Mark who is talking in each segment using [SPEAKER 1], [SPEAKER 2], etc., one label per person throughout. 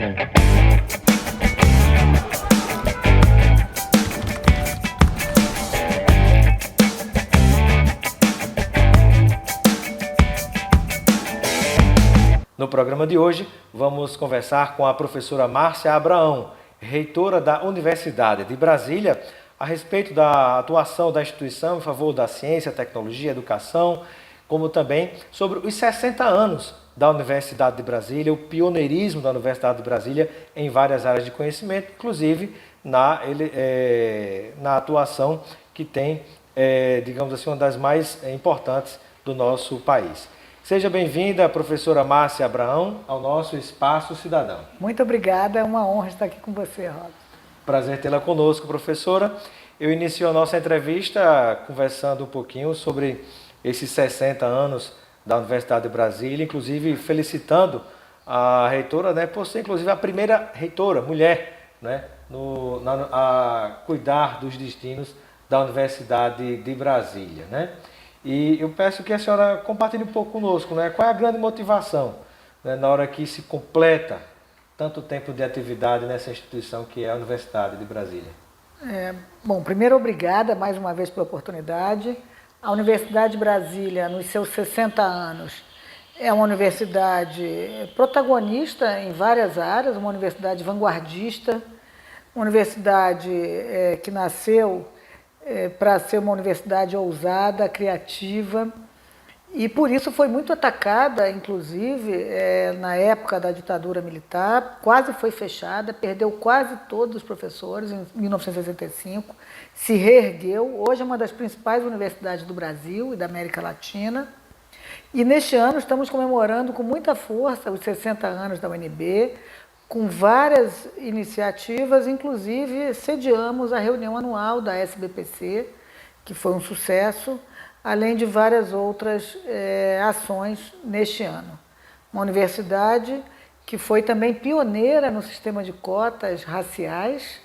[SPEAKER 1] No programa de hoje, vamos conversar com a professora Márcia Abraão, reitora da Universidade de Brasília, a respeito da atuação da instituição em favor da ciência, tecnologia, educação, como também sobre os 60 anos da Universidade de Brasília, o pioneirismo da Universidade de Brasília em várias áreas de conhecimento, inclusive na atuação que tem, digamos assim, uma das mais importantes do nosso país. Seja bem-vinda, professora Márcia Abraão, ao nosso Espaço Cidadão.
[SPEAKER 2] Muito obrigada, é uma honra estar aqui com você, Rob.
[SPEAKER 1] Prazer tê-la conosco, professora. Eu inicio a nossa entrevista conversando um pouquinho sobre esses 60 anos da Universidade de Brasília, inclusive felicitando a reitora, né, por ser inclusive a primeira reitora, mulher, né, a cuidar dos destinos da Universidade de Brasília, né? E eu peço que a senhora compartilhe um pouco conosco, né? Qual é a grande motivação, né, na hora que se completa tanto tempo de atividade nessa instituição que é a Universidade de Brasília?
[SPEAKER 2] Bom, primeiro, obrigada mais uma vez pela oportunidade. A Universidade de Brasília, nos seus 60 anos, é uma universidade protagonista em várias áreas, uma universidade vanguardista, uma universidade que nasceu para ser uma universidade ousada, criativa, e por isso foi muito atacada, inclusive, na época da ditadura militar, quase foi fechada, perdeu quase todos os professores em 1965, se reergueu, hoje é uma das principais universidades do Brasil e da América Latina, e neste ano estamos comemorando com muita força os 60 anos da UNB, com várias iniciativas, inclusive sediamos a reunião anual da SBPC, que foi um sucesso, além de várias outras ações neste ano. Uma universidade que foi também pioneira no sistema de cotas raciais,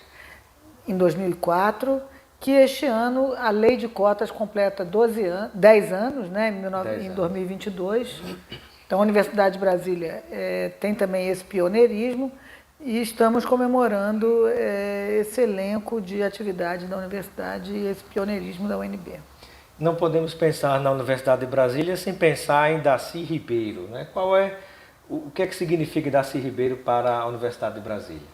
[SPEAKER 2] em 2004, que este ano a lei de cotas completa 10 anos, né, em 2022. Então, a Universidade de Brasília tem também esse pioneirismo e estamos comemorando esse elenco de atividades da universidade e esse pioneirismo da UNB.
[SPEAKER 1] Não podemos pensar na Universidade de Brasília sem pensar em Darcy Ribeiro, né? O que é que significa Darcy Ribeiro para a Universidade de Brasília?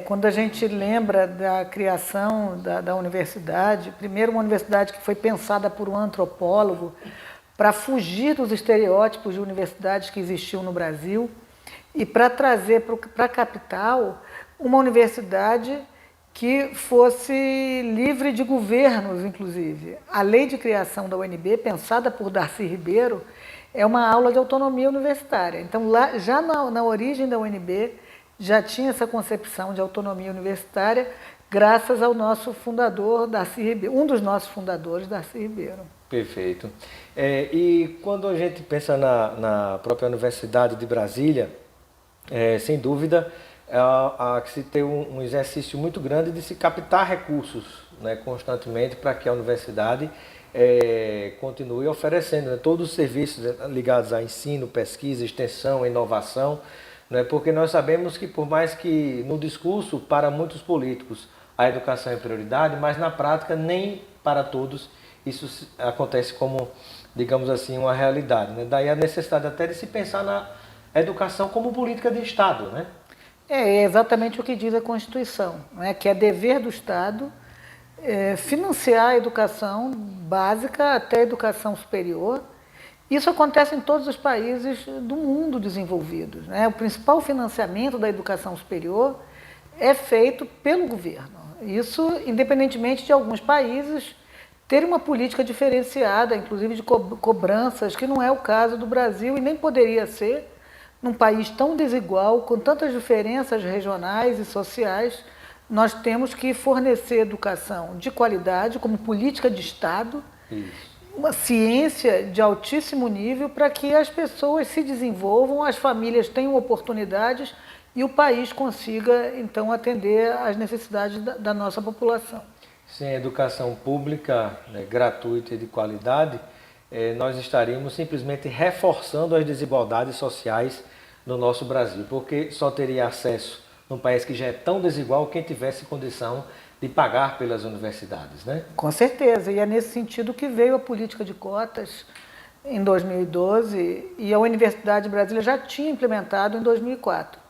[SPEAKER 2] Quando a gente lembra da criação da universidade, primeiro uma universidade que foi pensada por um antropólogo para fugir dos estereótipos de universidades que existiam no Brasil e para trazer para a capital uma universidade que fosse livre de governos, inclusive. A lei de criação da UNB, pensada por Darcy Ribeiro, é uma aula de autonomia universitária. Então, lá, já na origem da UNB, já tinha essa concepção de autonomia universitária, graças ao nosso fundador, Darcy Ribeiro, um dos nossos fundadores, Darcy Ribeiro.
[SPEAKER 1] Perfeito. E quando a gente pensa na própria Universidade de Brasília, sem dúvida, há que se ter um exercício muito grande de se captar recursos, né, constantemente para que a universidade continue oferecendo, né, todos os serviços ligados a ensino, pesquisa, extensão, inovação, né, porque nós sabemos que por mais que no discurso, para muitos políticos, a educação é prioridade, mas na prática nem para todos isso acontece como, digamos assim, uma realidade, né? Daí a necessidade até de se pensar na educação como política de Estado, né?
[SPEAKER 2] É exatamente o que diz a Constituição, né? Que é dever do Estado financiar a educação básica até a educação superior. Isso acontece em todos os países do mundo desenvolvidos, né? O principal financiamento da educação superior é feito pelo governo. Isso independentemente de alguns países ter uma política diferenciada, inclusive de cobranças, que não é o caso do Brasil e nem poderia ser num país tão desigual, com tantas diferenças regionais e sociais. Nós temos que fornecer educação de qualidade como política de Estado, uma ciência de altíssimo nível para que as pessoas se desenvolvam, as famílias tenham oportunidades e o país consiga, então, atender às necessidades da nossa população.
[SPEAKER 1] Sem educação pública, né, gratuita e de qualidade, nós estaríamos simplesmente reforçando as desigualdades sociais no nosso Brasil, porque só teria acesso num país que já é tão desigual quem tivesse condição de pagar pelas universidades, né?
[SPEAKER 2] Com certeza, e é nesse sentido que veio a política de cotas em 2012 e a Universidade de Brasília já tinha implementado em 2004.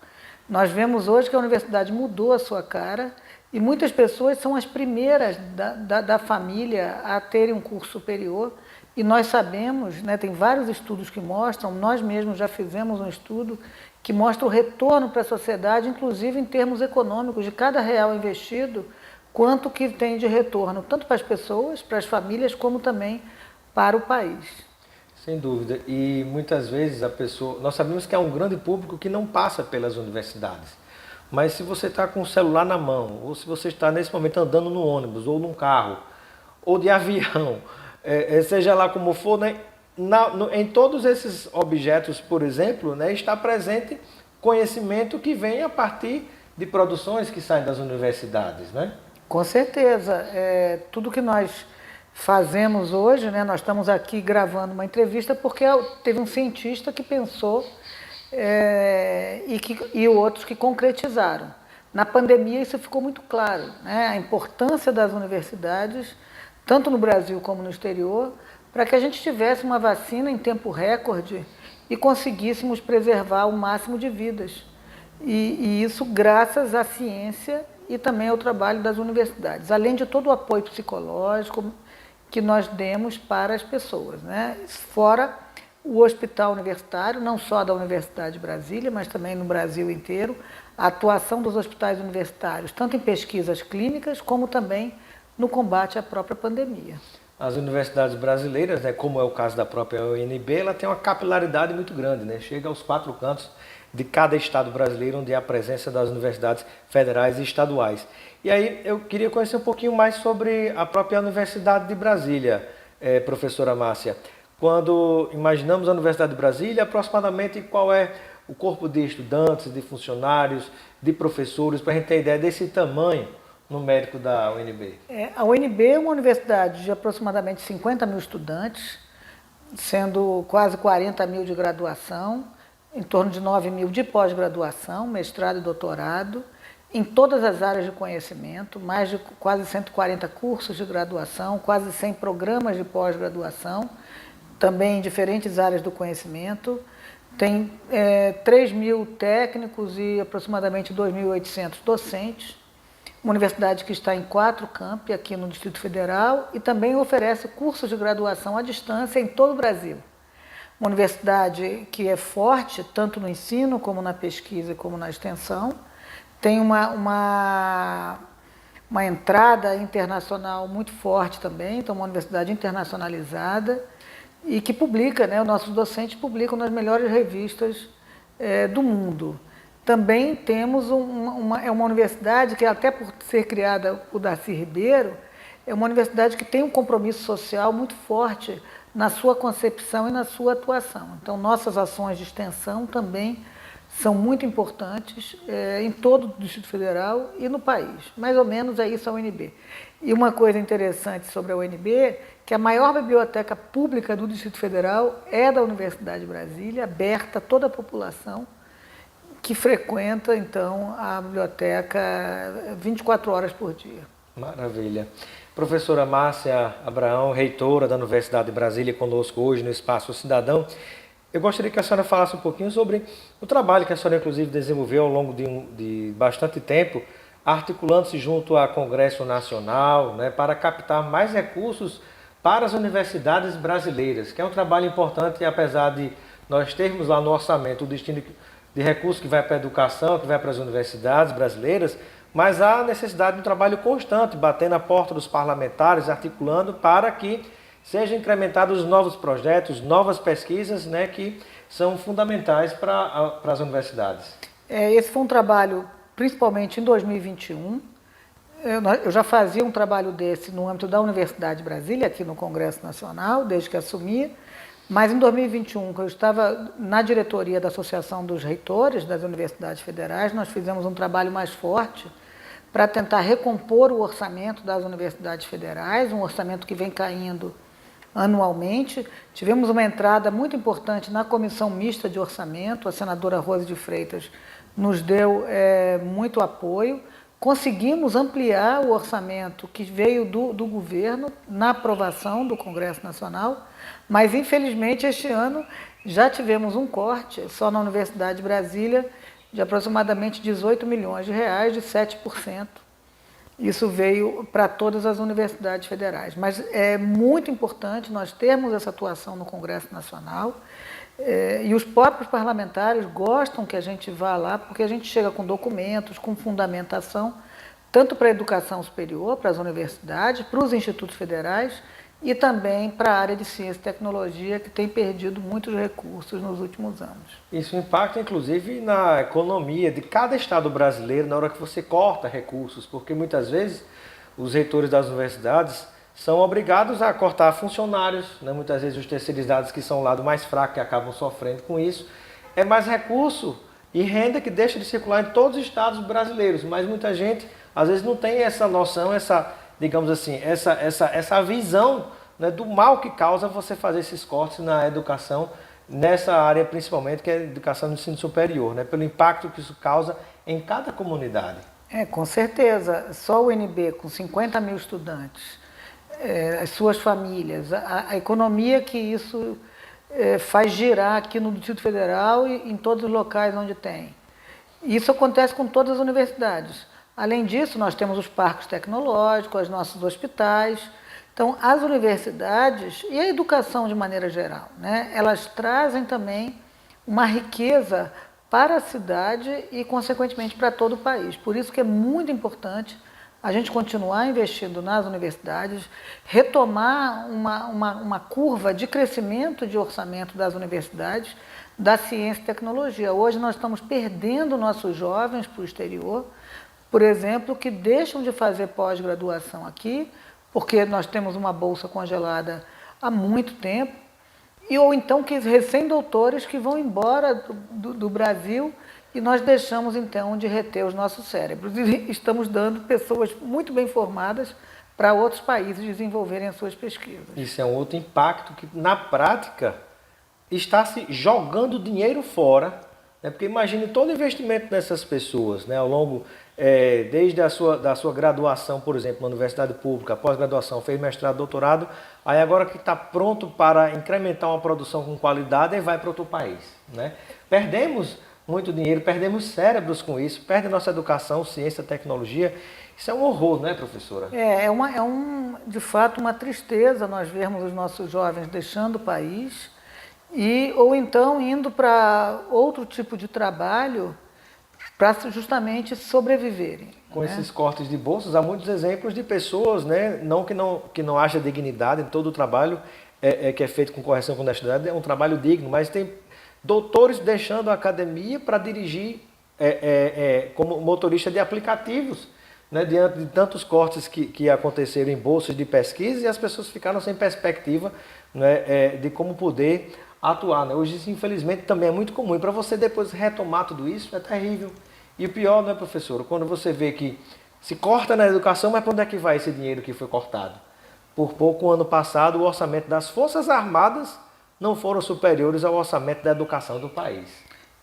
[SPEAKER 2] Nós vemos hoje que a universidade mudou a sua cara e muitas pessoas são as primeiras da família a terem um curso superior. E nós sabemos, né, tem vários estudos que mostram, nós mesmos já fizemos um estudo que mostra o retorno para a sociedade, inclusive em termos econômicos, de cada real investido, quanto que tem de retorno, tanto para as pessoas, para as famílias, como também para o país.
[SPEAKER 1] Sem dúvida. E muitas vezes nós sabemos que há um grande público que não passa pelas universidades. Mas se você está com o celular na mão, ou se você está nesse momento andando no ônibus, ou num carro, ou de avião, seja lá como for, né, em todos esses objetos, por exemplo, né, está presente conhecimento que vem a partir de produções que saem das universidades, né?
[SPEAKER 2] Com certeza. Tudo que nós fazemos hoje, né, nós estamos aqui gravando uma entrevista porque teve um cientista que pensou e outros que concretizaram. Na pandemia isso ficou muito claro, né, a importância das universidades, tanto no Brasil como no exterior, para que a gente tivesse uma vacina em tempo recorde e conseguíssemos preservar o máximo de vidas. E isso graças à ciência e também ao trabalho das universidades, além de todo o apoio psicológico que nós demos para as pessoas, né? Fora o hospital universitário, não só da Universidade de Brasília, mas também no Brasil inteiro, a atuação dos hospitais universitários, tanto em pesquisas clínicas, como também no combate à própria pandemia.
[SPEAKER 1] As universidades brasileiras, né, como é o caso da própria UNB, ela tem uma capilaridade muito grande, né? Chega aos 4 cantos de cada estado brasileiro, onde há a presença das universidades federais e estaduais. E aí eu queria conhecer um pouquinho mais sobre a própria Universidade de Brasília, professora Márcia. Quando imaginamos a Universidade de Brasília, aproximadamente qual é o corpo de estudantes, de funcionários, de professores, para a gente ter ideia desse tamanho numérico da UNB?
[SPEAKER 2] A UNB é uma universidade de aproximadamente 50 mil estudantes, sendo quase 40 mil de graduação, em torno de 9 mil de pós-graduação, mestrado e doutorado, em todas as áreas de conhecimento, mais de quase 140 cursos de graduação, quase 100 programas de pós-graduação, também em diferentes áreas do conhecimento. Tem 3 mil técnicos e aproximadamente 2.800 docentes. Uma universidade que está em 4 campi aqui no Distrito Federal e também oferece cursos de graduação à distância em todo o Brasil. Uma universidade que é forte, tanto no ensino, como na pesquisa, como na extensão. Tem uma entrada internacional muito forte também, então uma universidade internacionalizada e que publica, né, os nossos docentes publicam nas melhores revistas do mundo. Também temos uma universidade que, até por ser criada por Darcy Ribeiro, é uma universidade que tem um compromisso social muito forte na sua concepção e na sua atuação. Então, nossas ações de extensão também são muito importantes em todo o Distrito Federal e no país. Mais ou menos é isso a UNB. E uma coisa interessante sobre a UNB, que a maior biblioteca pública do Distrito Federal é da Universidade de Brasília, aberta a toda a população, que frequenta, então, a biblioteca 24 horas por dia.
[SPEAKER 1] Maravilha. Professora Márcia Abraão, reitora da Universidade de Brasília, conosco hoje no Espaço Cidadão. Eu gostaria que a senhora falasse um pouquinho sobre o trabalho que a senhora, inclusive, desenvolveu ao longo de bastante tempo, articulando-se junto ao Congresso Nacional, né, para captar mais recursos para as universidades brasileiras, que é um trabalho importante, apesar de nós termos lá no orçamento o destino de recursos que vai para a educação, que vai para as universidades brasileiras, mas há necessidade de um trabalho constante, batendo na porta dos parlamentares, articulando para que sejam incrementados novos projetos, novas pesquisas, né, que são fundamentais para as universidades.
[SPEAKER 2] Esse foi um trabalho, principalmente em 2021. Eu já fazia um trabalho desse no âmbito da Universidade de Brasília, aqui no Congresso Nacional, desde que assumi. Mas em 2021, quando eu estava na diretoria da Associação dos Reitores das Universidades Federais, nós fizemos um trabalho mais forte para tentar recompor o orçamento das universidades federais, um orçamento que vem caindo anualmente. Tivemos uma entrada muito importante na Comissão Mista de Orçamento, a senadora Rose de Freitas nos deu muito apoio. Conseguimos ampliar o orçamento que veio do governo na aprovação do Congresso Nacional, mas infelizmente este ano já tivemos um corte só na Universidade de Brasília de aproximadamente 18 milhões de reais, de 7%. Isso veio para todas as universidades federais. Mas é muito importante nós termos essa atuação no Congresso Nacional, e os próprios parlamentares gostam que a gente vá lá, porque a gente chega com documentos, com fundamentação, tanto para a educação superior, para as universidades, para os institutos federais e também para a área de ciência e tecnologia, que tem perdido muitos recursos nos últimos anos.
[SPEAKER 1] Isso impacta, inclusive, na economia de cada estado brasileiro na hora que você corta recursos, porque muitas vezes os reitores das universidades são obrigados a cortar funcionários, né? Muitas vezes os terceirizados, que são o lado mais fraco, que acabam sofrendo com isso. É mais recurso e renda que deixa de circular em todos os estados brasileiros, mas muita gente às vezes não tem essa noção, digamos assim, essa visão, né, do mal que causa você fazer esses cortes na educação, nessa área principalmente, que é a educação do ensino superior, né, pelo impacto que isso causa em cada comunidade.
[SPEAKER 2] Com certeza. Só o UNB, com 50 mil estudantes, as suas famílias, a economia que isso faz girar aqui no Distrito Federal e em todos os locais onde tem. Isso acontece com todas as universidades. Além disso, nós temos os parques tecnológicos, os nossos hospitais. Então, as universidades e a educação de maneira geral, né, elas trazem também uma riqueza para a cidade e, consequentemente, para todo o país. Por isso que é muito importante a gente continuar investindo nas universidades, retomar uma curva de crescimento de orçamento das universidades, da ciência e tecnologia. Hoje nós estamos perdendo nossos jovens para o exterior, por exemplo, que deixam de fazer pós-graduação aqui, porque nós temos uma bolsa congelada há muito tempo, ou então que recém-doutores que vão embora do Brasil, e nós deixamos, então, de reter os nossos cérebros. E estamos dando pessoas muito bem formadas para outros países desenvolverem as suas pesquisas.
[SPEAKER 1] Isso é um outro impacto que, na prática, está se jogando dinheiro fora, né? Porque imagine todo o investimento dessas pessoas, né, ao longo, desde da sua graduação, por exemplo, na universidade pública, pós-graduação, fez mestrado, doutorado, aí agora que está pronto para incrementar uma produção com qualidade, aí vai para outro país, né? Perdemos muito dinheiro, perdemos cérebros com isso, perde a nossa educação, ciência, tecnologia. Isso é um horror, não é, professora?
[SPEAKER 2] De fato, uma tristeza nós vermos os nossos jovens deixando o país ou então indo para outro tipo de trabalho para justamente sobreviverem.
[SPEAKER 1] Com esses cortes de bolsas, há muitos exemplos de pessoas, né, que não haja dignidade em todo o trabalho que é feito com correção com honestidade, é um trabalho digno, mas tem doutores deixando a academia para dirigir como motorista de aplicativos, né, diante de tantos cortes que aconteceram em bolsas de pesquisa, e as pessoas ficaram sem perspectiva, né, de como poder atuar, né? Hoje isso, infelizmente, também é muito comum, e para você depois retomar tudo isso é terrível. E o pior, né, professor, quando você vê que se corta na educação, mas para onde é que vai esse dinheiro que foi cortado? Por pouco, ano passado, o orçamento das Forças Armadas não foram superiores ao orçamento da educação do país.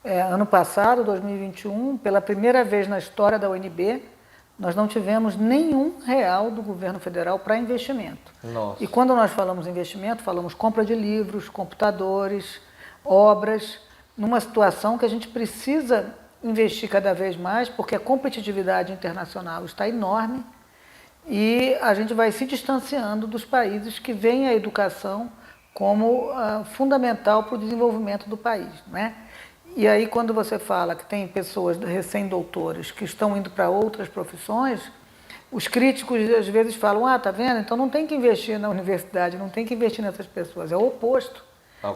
[SPEAKER 2] Ano passado, 2021, pela primeira vez na história da UNB, nós não tivemos nenhum real do governo federal para investimento.
[SPEAKER 1] Nossa.
[SPEAKER 2] E quando nós falamos investimento, falamos compra de livros, computadores, obras, numa situação que a gente precisa investir cada vez mais, porque a competitividade internacional está enorme e a gente vai se distanciando dos países que veem a educação como fundamental para o desenvolvimento do país, né? E aí, quando você fala que tem pessoas recém-doutores que estão indo para outras profissões, os críticos às vezes falam, tá vendo? Então não tem que investir na universidade, não tem que investir nessas pessoas. É o oposto.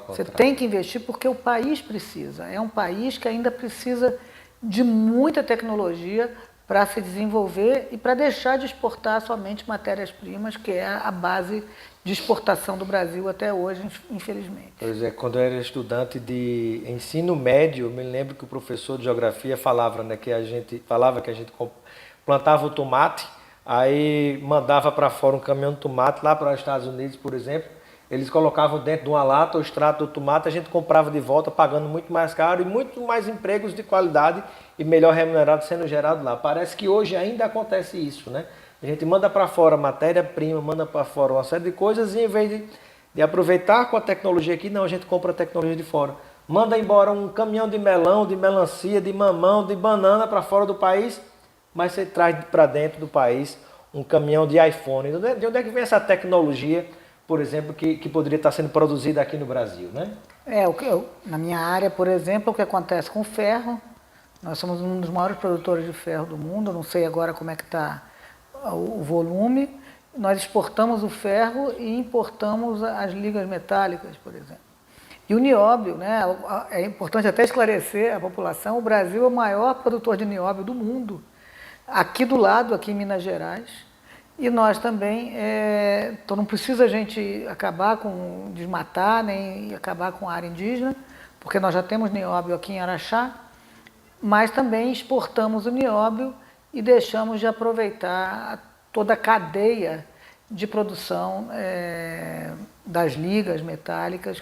[SPEAKER 2] Você tem que investir porque o país precisa. É um país que ainda precisa de muita tecnologia para se desenvolver e para deixar de exportar somente matérias-primas, que é a base de exportação do Brasil até hoje, infelizmente.
[SPEAKER 1] Pois é, quando eu era estudante de ensino médio, eu me lembro que o professor de geografia falava, né, que a gente plantava o tomate, aí mandava para fora um caminhão de tomate lá para os Estados Unidos, por exemplo. eles colocavam dentro de uma lata o extrato do tomate, a gente comprava de volta pagando muito mais caro e muito mais empregos de qualidade e melhor remunerados sendo gerados lá. Parece que hoje ainda acontece isso, né? A gente manda para fora matéria-prima, manda para fora uma série de coisas e em vez de aproveitar com a tecnologia aqui, não, a gente compra a tecnologia de fora. Manda embora um caminhão de melão, de melancia, de mamão, de banana para fora do país, mas você traz para dentro do país um caminhão de iPhone. De onde é que vem essa tecnologia, por exemplo, que poderia estar sendo produzida aqui no Brasil, né?
[SPEAKER 2] Na minha área, por exemplo, o que acontece com o ferro, nós somos um dos maiores produtores de ferro do mundo, não sei agora como é que está o volume. Nós exportamos o ferro e importamos as ligas metálicas, por exemplo. E o nióbio, né? É importante até esclarecer a população, o Brasil é o maior produtor de nióbio do mundo, aqui do lado, aqui em Minas Gerais. E nós também, então não precisa a gente desmatar, nem acabar com a área indígena, porque nós já temos nióbio aqui em Araxá, mas também exportamos o nióbio e deixamos de aproveitar toda a cadeia de produção das ligas metálicas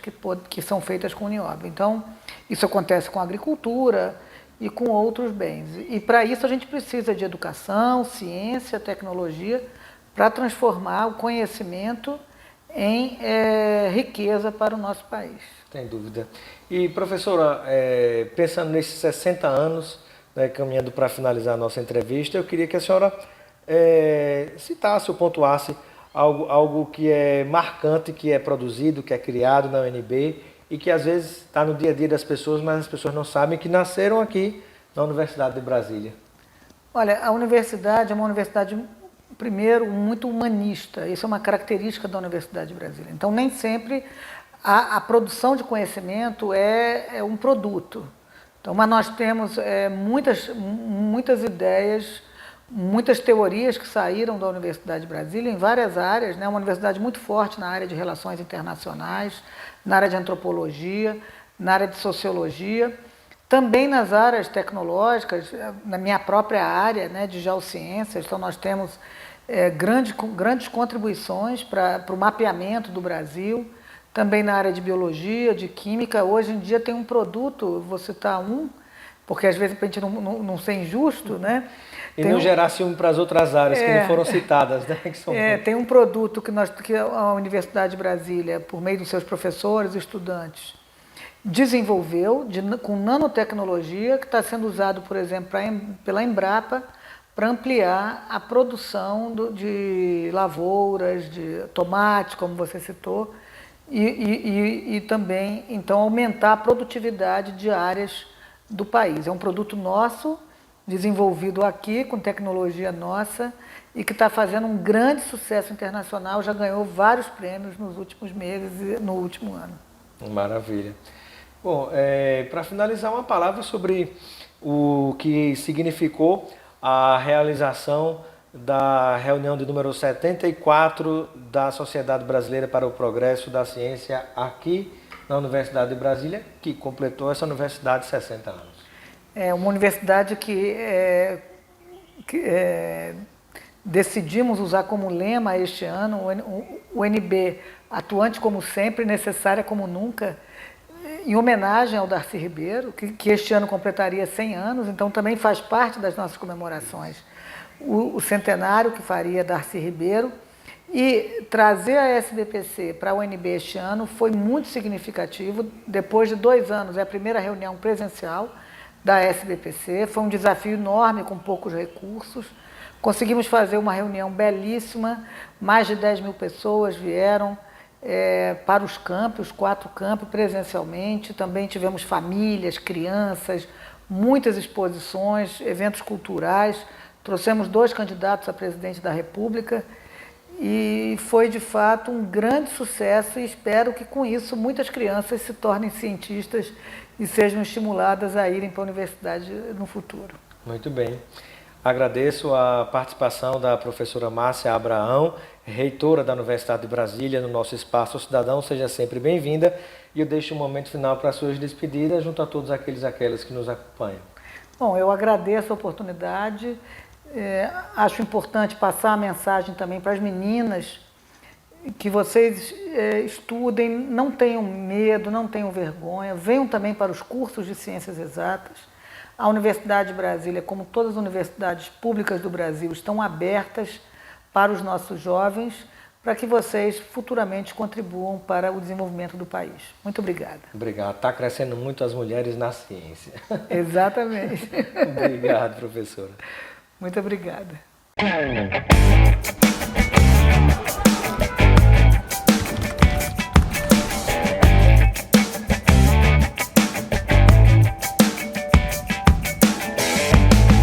[SPEAKER 2] que são feitas com nióbio. Então, isso acontece com a agricultura e com outros bens. E para isso a gente precisa de educação, ciência, tecnologia, para transformar o conhecimento em riqueza para o nosso país.
[SPEAKER 1] Sem dúvida. E, professora, pensando nesses 60 anos, né, caminhando para finalizar a nossa entrevista, eu queria que a senhora citasse ou pontuasse algo que é marcante, que é produzido, que é criado na UNB e que às vezes está no dia a dia das pessoas, mas as pessoas não sabem que nasceram aqui na Universidade de Brasília.
[SPEAKER 2] Olha, a universidade é uma universidade, primeiro, muito humanista. Isso é uma característica da Universidade de Brasília. Então, nem sempre a produção de conhecimento é um produto. Então, mas nós temos muitas ideias, muitas teorias que saíram da Universidade de Brasília em várias áreas, né? Uma universidade muito forte na área de relações internacionais, na área de antropologia, na área de sociologia, também nas áreas tecnológicas, na minha própria área, né, de geociências. Então nós temos grandes contribuições para o mapeamento do Brasil, também na área de biologia, de química. Hoje em dia tem um produto, vou citar porque às vezes para a gente não ser injusto, né?
[SPEAKER 1] E não gerar ciúme para as outras áreas que não foram citadas, né?
[SPEAKER 2] Tem um produto que a Universidade de Brasília, por meio dos seus professores e estudantes, desenvolveu com nanotecnologia, que está sendo usado, por exemplo, pela Embrapa, para ampliar a produção de lavouras, de tomate, como você citou, e também, então, aumentar a produtividade de áreas do país. É um produto nosso, desenvolvido aqui, com tecnologia nossa, e que está fazendo um grande sucesso internacional, já ganhou vários prêmios nos últimos meses e no último ano.
[SPEAKER 1] Maravilha. Bom, para finalizar, uma palavra sobre o que significou a realização da reunião de número 74 da Sociedade Brasileira para o Progresso da Ciência aqui na Universidade de Brasília, que completou essa universidade 60 anos.
[SPEAKER 2] É uma universidade que decidimos usar como lema este ano, o UNB, atuante como sempre, necessária como nunca, em homenagem ao Darcy Ribeiro, que este ano completaria 100 anos, então também faz parte das nossas comemorações. O centenário que faria Darcy Ribeiro, e trazer a SBPC para a UNB este ano foi muito significativo. Depois de 2 anos, é a primeira reunião presencial da SBPC, foi um desafio enorme com poucos recursos. Conseguimos fazer uma reunião belíssima, mais de 10 mil pessoas vieram para os campos, 4 campos presencialmente. Também tivemos famílias, crianças, muitas exposições, eventos culturais. Trouxemos 2 candidatos a presidente da República e foi de fato um grande sucesso, e espero que com isso muitas crianças se tornem cientistas e sejam estimuladas a irem para a universidade no futuro.
[SPEAKER 1] Muito bem. Agradeço a participação da professora Márcia Abraão, reitora da Universidade de Brasília, no nosso Espaço Cidadão. Seja sempre bem-vinda, e eu deixo um momento final para as suas despedidas junto a todos aqueles e aquelas que nos acompanham.
[SPEAKER 2] Bom, eu agradeço a oportunidade, acho importante passar a mensagem também para as meninas que vocês estudem, não tenham medo, não tenham vergonha, venham também para os cursos de ciências exatas. A Universidade de Brasília, como todas as universidades públicas do Brasil, estão abertas para os nossos jovens, para que vocês futuramente contribuam para o desenvolvimento do país. Muito obrigada.
[SPEAKER 1] Obrigado. Está crescendo muito as mulheres na ciência.
[SPEAKER 2] Exatamente.
[SPEAKER 1] Obrigado, professora.
[SPEAKER 2] Muito obrigada.